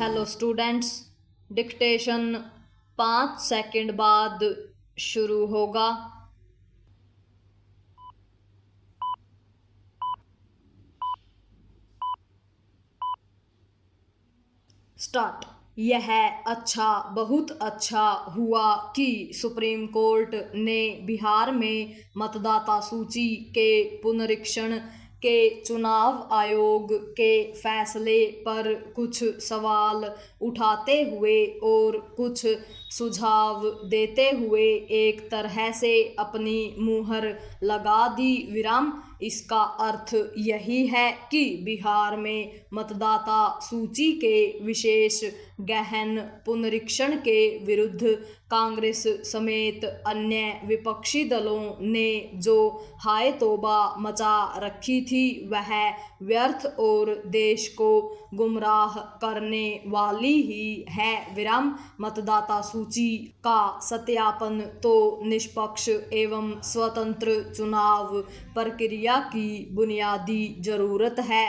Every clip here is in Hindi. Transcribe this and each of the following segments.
हेलो स्टूडेंट्स, डिक्टेशन 5 सेकंड बाद शुरू होगा। स्टार्ट। यह अच्छा, बहुत अच्छा हुआ कि सुप्रीम कोर्ट ने बिहार में मतदाता सूची के पुनरीक्षण के चुनाव आयोग के फैसले पर कुछ सवाल उठाते हुए और कुछ सुझाव देते हुए एक तरह से अपनी मुहर लगा दी। इसका अर्थ यही है कि बिहार में मतदाता सूची के विशेष गहन पुनरीक्षण के विरुद्ध कांग्रेस समेत अन्य विपक्षी दलों ने जो हाय तौबा मचा रखी थी वह व्यर्थ और देश को गुमराह करने वाली ही है। मतदाता सूची का सत्यापन तो निष्पक्ष एवं स्वतंत्र चुनाव प्रक्रिया की बुनियादी जरूरत है।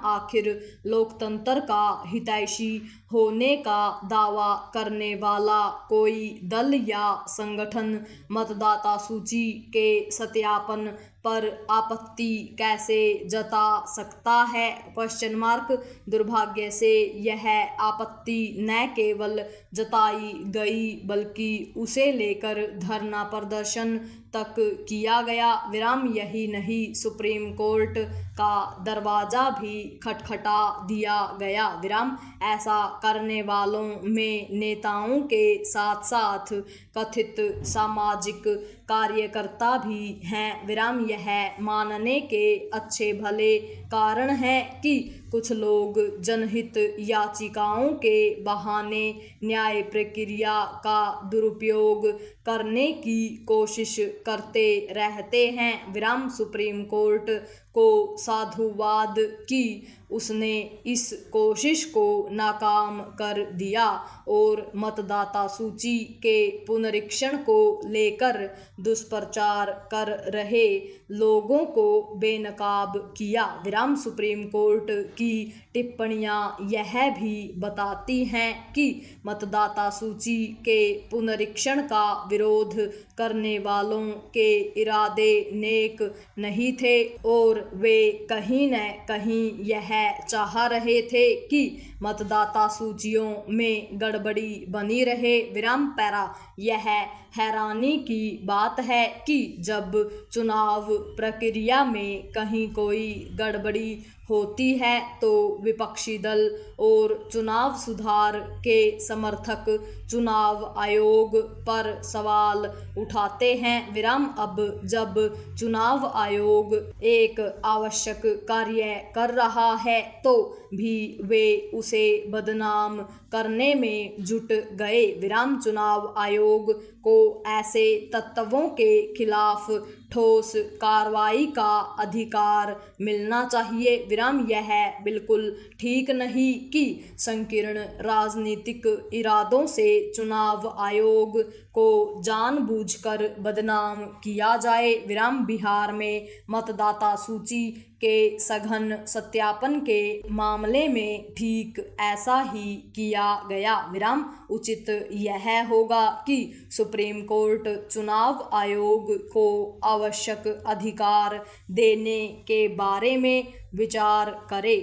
आखिर लोकतंत्र का हितैषी होने का दावा करने वाला कोई दल या संगठन मतदाता सूची के सत्यापन पर आपत्ति कैसे जता सकता है? दुर्भाग्य से यह आपत्ति न केवल जताई गई बल्कि उसे लेकर धरना प्रदर्शन तक किया गया। यही नहीं, सुप्रीम कोर्ट का दरवाजा भी खटखटा दिया गया। ऐसा करने वालों में नेताओं के साथ साथ कथित सामाजिक कार्यकर्ता भी हैं। यह मानने के अच्छे भले कारण है कि कुछ लोग जनहित याचिकाओं के बहाने न्याय प्रक्रिया का दुरुपयोग करने की कोशिश करते रहते हैं। सुप्रीम कोर्ट को साधुवाद कि उसने इस कोशिश को नाकाम कर दिया और मतदाता सूची के पुनरीक्षण को लेकर दुष्प्रचार कर रहे लोगों को बेनकाब किया। सुप्रीम कोर्ट की टिप्पणियां यह भी बताती हैं कि मतदाता सूची के पुनरीक्षण का विरोध करने वालों के इरादे नेक नहीं थे और वे कहीं न कहीं यह चाह रहे थे कि मतदाता सूचियों में गड़बड़ी बनी रहे। यह हैरानी की बात है कि जब चुनाव प्रक्रिया में कहीं कोई गड़बड़ी होती है तो विपक्षी दल और चुनाव सुधार के समर्थक चुनाव आयोग पर सवाल उठाते हैं। अब जब चुनाव आयोग एक आवश्यक कार्य कर रहा है तो भी वे उसे बदनाम करने में जुट गए। चुनाव आयोग को ऐसे तत्वों के खिलाफ ठोस कार्रवाई का अधिकार मिलना चाहिए। यह बिल्कुल ठीक नहीं कि संकीर्ण राजनीतिक इरादों से चुनाव आयोग को जानबूझकर बदनाम किया जाए। बिहार में मतदाता सूची के सघन सत्यापन के मामले में ठीक ऐसा ही किया गया। उचित यह होगा कि सुप्रीम कोर्ट चुनाव आयोग को आवश्यक अधिकार देने के बारे में विचार करे।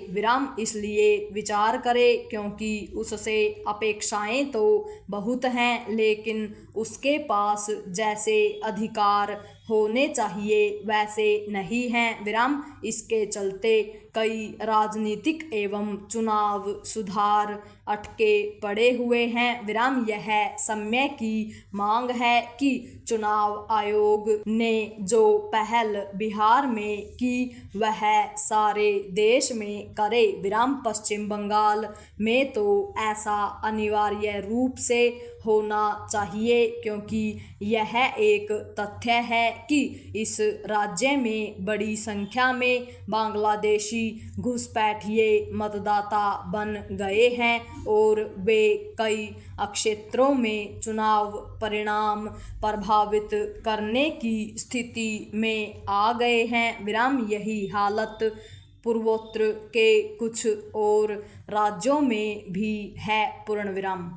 इसलिए विचार करे क्योंकि उससे अपेक्षाएं तो बहुत हैं लेकिन उसके पास जैसे अधिकार होने चाहिए वैसे नहीं हैं। इसके चलते कई राजनीतिक एवं चुनाव सुधार अटके पड़े हुए हैं। यह समय की मांग है कि चुनाव आयोग ने जो पहल बिहार में की वह सारे देश में करे। पश्चिम बंगाल में तो ऐसा अनिवार्य रूप से होना चाहिए क्योंकि यह एक तथ्य है कि इस राज्य में बड़ी संख्या में बांग्लादेशी घुसपैठिए मतदाता बन गए हैं और वे कई क्षेत्रों में चुनाव परिणाम प्रभावित करने की स्थिति में आ गए हैं। यही हालत पूर्वोत्तर के कुछ और राज्यों में भी है पूर्ण विराम।